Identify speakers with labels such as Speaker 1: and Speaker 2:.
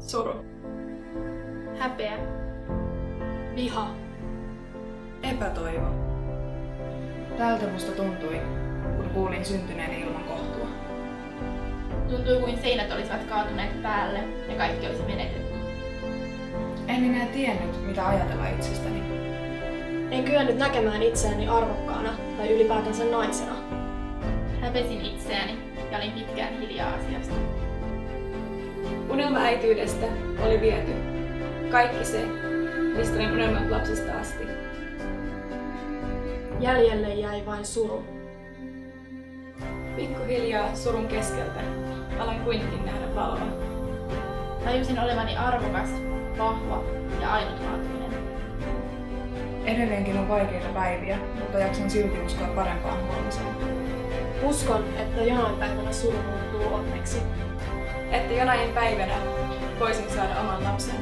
Speaker 1: Suru.
Speaker 2: Häpeä.
Speaker 3: Viha.
Speaker 1: Epätoivo.
Speaker 4: Tältä musta tuntui, kun kuulin syntyneeni ilman kohtua.
Speaker 2: Tuntui kuin seinät olisivat kaatuneet päälle ja kaikki olisi menetetty.
Speaker 4: En enää tiennyt, mitä ajatella itsestäni.
Speaker 3: En kyennyt näkemään itseäni arvokkaana tai ylipäätänsä naisena.
Speaker 2: Häpesin itseäni ja olin pitkään hiljaa asiasta.
Speaker 1: Unelma äityydestä oli viety. Kaikki se, mistä olin unelmoinut lapsesta asti.
Speaker 3: Jäljelle jäi vain suru.
Speaker 1: Pikkuhiljaa surun keskeltä aloin kuitenkin nähdä valoa.
Speaker 2: Tajusin olevani arvokas, vahva ja ainutlaatuinen.
Speaker 4: Edelleenkin on vaikeita päiviä, mutta jaksan silti uskoa parempaan huomiseen.
Speaker 3: Uskon, että jonain päivänä suru muuttuu onneksi.
Speaker 1: Että jonain päivänä voisin saada oman lapsen.